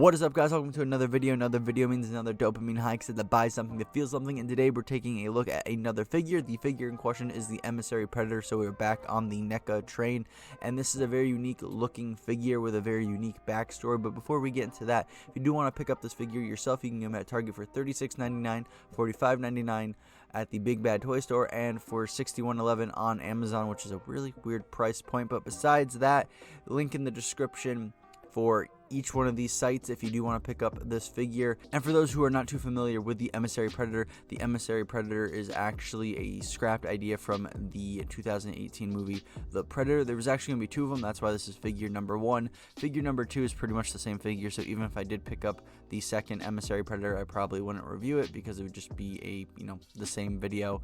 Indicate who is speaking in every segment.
Speaker 1: What is up, guys? Welcome to another video. Another video means another dopamine high, because to buy something to feel something. And today we're taking a look at another figure. The figure in question is the Emissary Predator, so we're back on the NECA train. And this is a very unique looking figure with a very unique backstory. But before we get into that, if you do want to pick up this figure yourself, you can get them at Target for $36.99, $45.99 at the Big Bad Toy Store, and for $61.11 on Amazon, which is a really weird price point. But besides that, link in the description for each one of these sites if you do want to pick up this figure. And for those who are not too familiar with the Emissary Predator, the Emissary Predator is actually a scrapped idea from the 2018 movie The Predator. There was actually going to be two of them, that's why this is figure number one. Figure number two is pretty much the same figure, so even if I did pick up the second Emissary Predator, I probably wouldn't review it because it would just be the same video.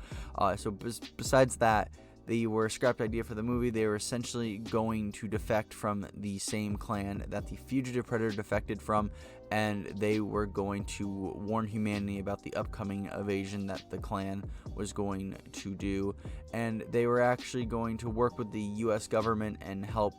Speaker 1: So besides that, they were a scrapped idea for the movie. They were essentially going to defect from the same clan that the Fugitive Predator defected from, and they were going to warn humanity about the upcoming invasion that the clan was going to do. And they were actually going to work with the US government and help,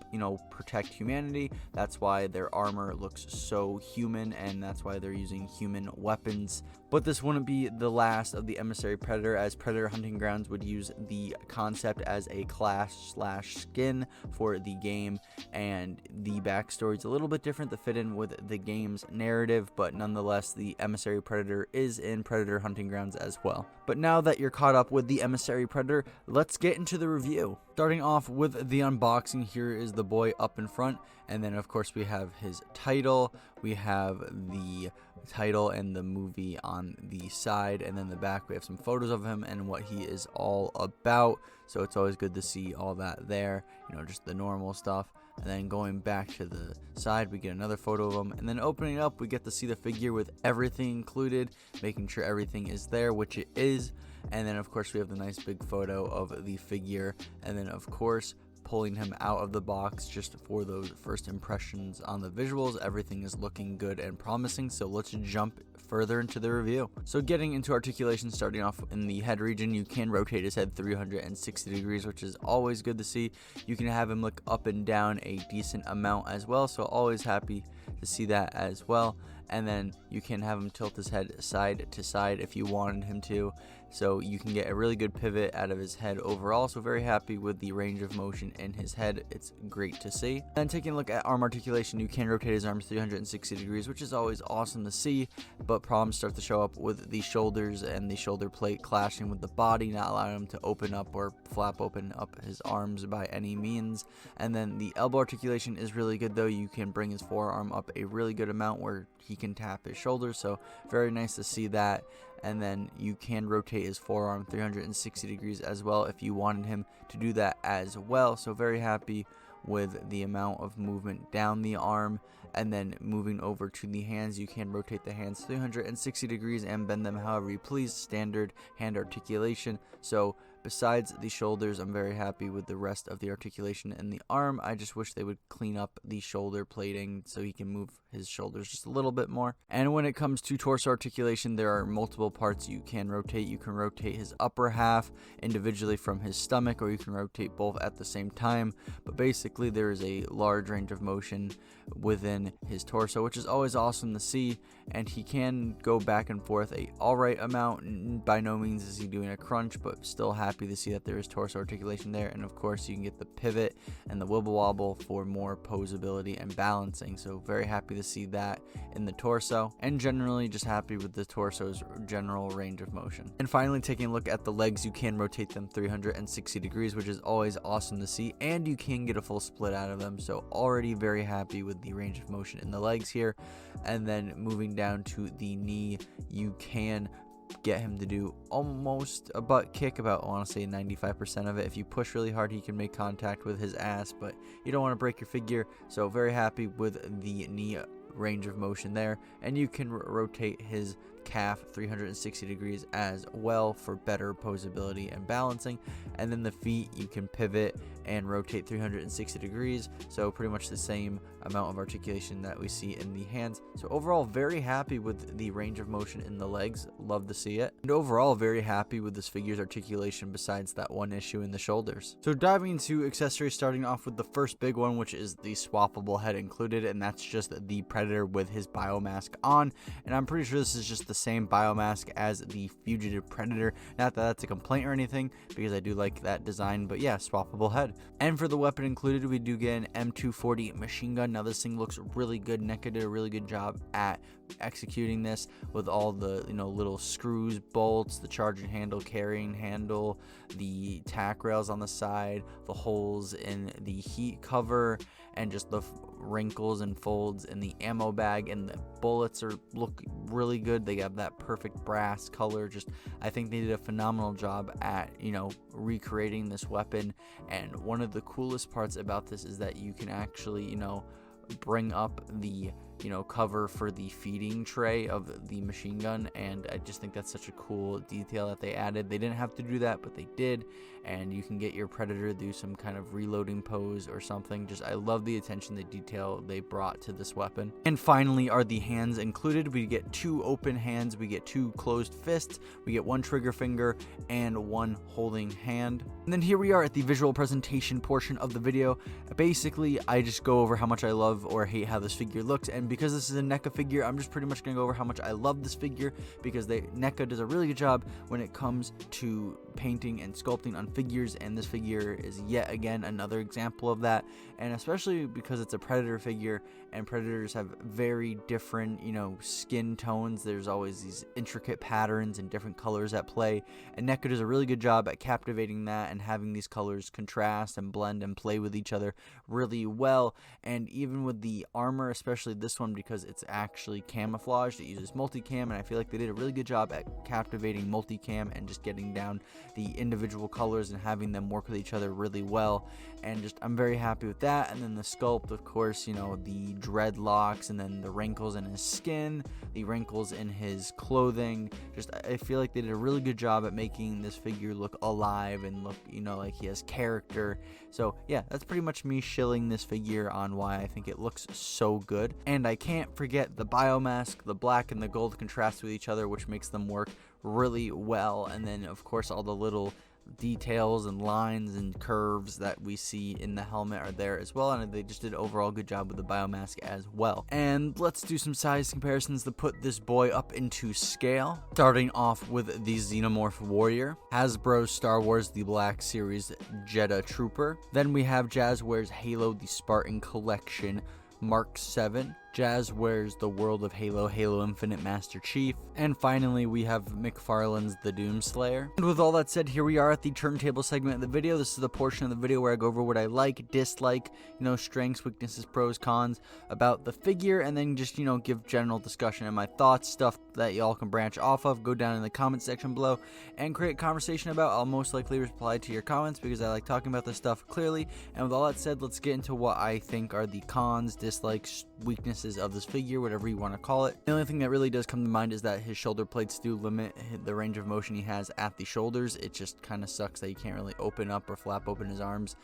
Speaker 1: protect humanity. That's why their armor looks so human, and that's why they're using human weapons. But this wouldn't be the last of the Emissary Predator, as Predator Hunting Grounds would use the concept as a class/skin for the game, and the backstory is a little bit different to fit in with the game's narrative, but nonetheless the Emissary Predator is in Predator Hunting Grounds as well. But now that you're caught up with the Emissary Predator, let's get into the review. Starting off with the unboxing, here is the boy up in front, and then of course we have his title, we have the title and the movie on the side, and then the back we have some photos of him and what he is all about. So it's always good to see all that there, just the normal stuff. And then going back to the side, we get another photo of him, and then opening it up, we get to see the figure with everything included, making sure everything is there, which it is. And then of course we have the nice big photo of the figure, and then of course pulling him out of the box just for those first impressions on the visuals. Everything is looking good and promising, so let's jump further into the review. So getting into articulation, starting off in the head region, you can rotate his head 360 degrees, which is always good to see. You can have him look up and down a decent amount as well, so always happy to see that as well. And then you can have him tilt his head side to side if you wanted him to, so you can get a really good pivot out of his head overall. So very happy with the range of motion in his head, it's great to see. Then taking a look at arm articulation, you can rotate his arms 360 degrees, which is always awesome to see, but problems start to show up with the shoulders and the shoulder plate clashing with the body, not allowing him to open up or flap open up his arms by any means. And then the elbow articulation is really good though. You can bring his forearm up a really good amount where he can tap his shoulders, so very nice to see that. And then you can rotate his forearm 360 degrees as well if you wanted him to do that as well, so very happy with the amount of movement down the arm. And then moving over to the hands, you can rotate the hands 360 degrees and bend them however you please, standard hand articulation. So besides the shoulders, I'm very happy with the rest of the articulation in the arm. I just wish they would clean up the shoulder plating so he can move his shoulders just a little bit more. And when it comes to torso articulation, there are multiple parts you can rotate. You can rotate his upper half individually from his stomach, or you can rotate both at the same time. But basically there is a large range of motion within his torso, which is always awesome to see. And he can go back and forth a alright amount. By no means is he doing a crunch, but still happy to see that there is torso articulation there. And of course you can get the pivot and the wibble wobble for more posability and balancing, so very happy to see that in the torso, and generally just happy with the torso's general range of motion. And finally, taking a look at the legs, you can rotate them 360 degrees, which is always awesome to see, and you can get a full split out of them, so already very happy with the range of motion in the legs here. And then moving down to the knee, you can get him to do almost a butt kick, about, I want to say 95% of it. If you push really hard, he can make contact with his ass, but you don't want to break your figure, so very happy with the knee range of motion there. And you can rotate his calf 360 degrees as well for better posability and balancing. And then the feet, you can pivot and rotate 360 degrees, so pretty much the same amount of articulation that we see in the hands. So overall, very happy with the range of motion in the legs, love to see it. And overall, very happy with this figure's articulation besides that one issue in the shoulders. So diving into accessories, starting off with the first big one, which is the swappable head included, and that's just the Predator with his biomask on. And I'm pretty sure this is just the same biomask as the Fugitive Predator. Not that that's a complaint or anything, because I do like that design, but yeah, swappable head. And for the weapon included, we do get an M240 machine gun. Now this thing looks really good. NECA did a really good job at executing this with all the little screws, bolts, the charging handle, carrying handle, the tack rails on the side, the holes in the heat cover, and just the wrinkles and folds in the ammo bag. And the bullets look really good. They have that perfect brass color. I think they did a phenomenal job at recreating this weapon. And one of the coolest parts about this is that you can actually bring up the cover for the feeding tray of the machine gun, and I just think that's such a cool detail that they added. They didn't have to do that, but they did, and you can get your Predator do some kind of reloading pose or something. I love the attention to detail they brought to this weapon. And finally are the hands included. We get 2 open hands, we get 2 closed fists, we get 1 trigger finger, and 1 holding hand. And then here we are at the visual presentation portion of the video. Basically, I just go over how much I love or hate how this figure looks, and because this is a NECA figure, I'm just pretty much going to go over how much I love this figure, because NECA does a really good job when it comes to painting and sculpting on figures, and this figure is yet again another example of that. And especially because it's a Predator figure, and Predators have very different skin tones. There's always these intricate patterns and different colors at play, and NECA does a really good job at captivating that and having these colors contrast and blend and play with each other really well. And even with the armor, especially this one, because it's actually camouflaged, it uses multicam, and I feel like they did a really good job at captivating multicam and just getting down the individual colors and having them work with each other really well. And I'm very happy with that. And then the sculpt, of course, the dreadlocks, and then the wrinkles in his skin, the wrinkles in his clothing. I feel like they did a really good job at making this figure look alive and look like he has character. So yeah, that's pretty much me shilling this figure on why I think it looks so good. And I can't forget the biomask. The black and the gold contrast with each other, which makes them work really well. And then of course all the little details and lines and curves that we see in the helmet are there as well, and they just did an overall good job with the biomask as well. And let's do some size comparisons to put this boy up into scale, starting off with the Xenomorph Warrior, Hasbro's Star Wars The Black Series Jedha Trooper. Then we have Jazzwares Halo The Spartan Collection Mark 7, Jazzwares The World of Halo, Halo Infinite Master Chief, and finally we have McFarlane's The Doomslayer. And with all that said, here we are at the turntable segment of the video. This is the portion of the video where I go over what I like, dislike, strengths, weaknesses, pros, cons about the figure, and then just, give general discussion and my thoughts, stuff that y'all can branch off of. Go down in the comment section below and create conversation about. I'll most likely reply to your comments because I like talking about this stuff clearly. And with all that said, let's get into what I think are the cons, dislikes, weaknesses of this figure, whatever you want to call it. The only thing that really does come to mind is that his shoulder plates do limit the range of motion he has at the shoulders. It just kind of sucks that he can't really open up or flap open his arms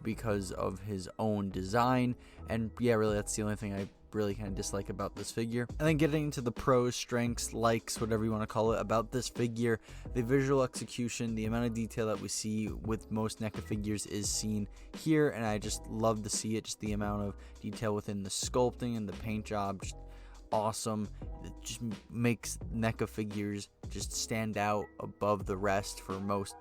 Speaker 1: because of his own design. And yeah, really that's the only thing I really kind of dislike about this figure. And then getting into the pros, strengths, likes, whatever you want to call it about this figure, the visual execution, the amount of detail that we see with most NECA figures is seen here, and I just love to see it. Just the amount of detail within the sculpting and the paint job, just awesome. It just makes NECA figures just stand out above the rest for most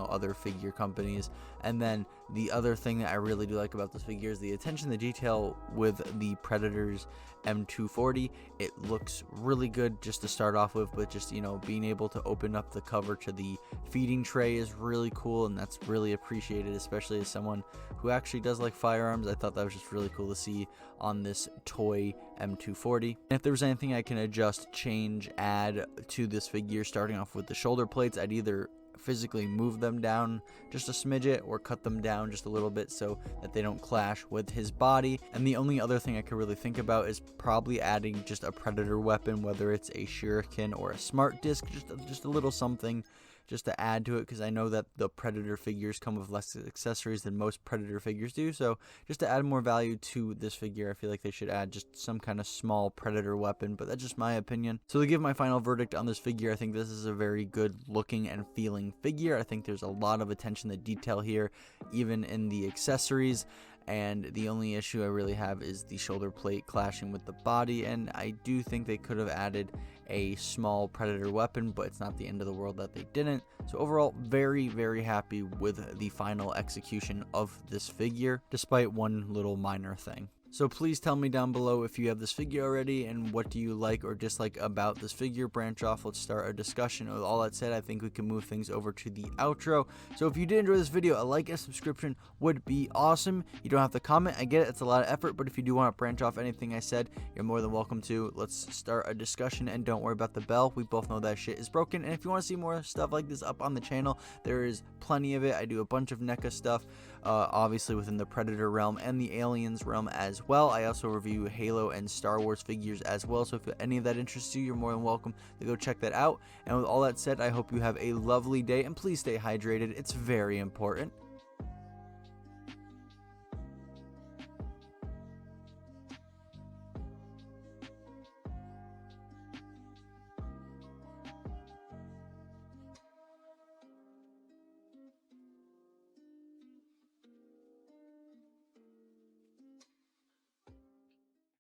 Speaker 1: other figure companies. And then the other thing that I really do like about this figure is the attention to detail with the Predator's M240. It looks really good just to start off with, but just being able to open up the cover to the feeding tray is really cool, and that's really appreciated, especially as someone who actually does like firearms. I thought that was just really cool to see on this toy M240. And if there was anything I can adjust, change, add to this figure, starting off with the shoulder plates, I'd either physically move them down just a smidget or cut them down just a little bit so that they don't clash with his body. And the only other thing I could really think about is probably adding just a predator weapon, whether it's a shuriken or a smart disc, just a little something just to add to it, because I know that the predator figures come with less accessories than most predator figures do. So just to add more value to this figure, I feel like they should add just some kind of small predator weapon, but that's just my opinion. So to give my final verdict on this figure, I think this is a very good looking and feeling figure. I think there's a lot of attention to detail here, even in the accessories. And the only issue I really have is the shoulder plate clashing with the body, and I do think they could have added a small predator weapon, but it's not the end of the world that they didn't. So overall, very, very happy with the final execution of this figure, despite one little minor thing. So please tell me down below if you have this figure already and what do you like or dislike about this figure. Branch off, let's start a discussion. With all that said, I think we can move things over to the outro. So if you did enjoy this video, a like and subscription would be awesome. You don't have to comment, I get it, it's a lot of effort, but if you do want to branch off anything I said, you're more than welcome to. Let's start a discussion, and don't worry about the bell. We both know that shit is broken, and if you want to see more stuff like this up on the channel, there is plenty of it. I do a bunch of NECA stuff, obviously within the Predator realm and the Aliens realm as well. I also review Halo and Star Wars figures as well, so if any of that interests you, you're more than welcome to go check that out. And with all that said, I hope you have a lovely day, and please stay hydrated, it's very important.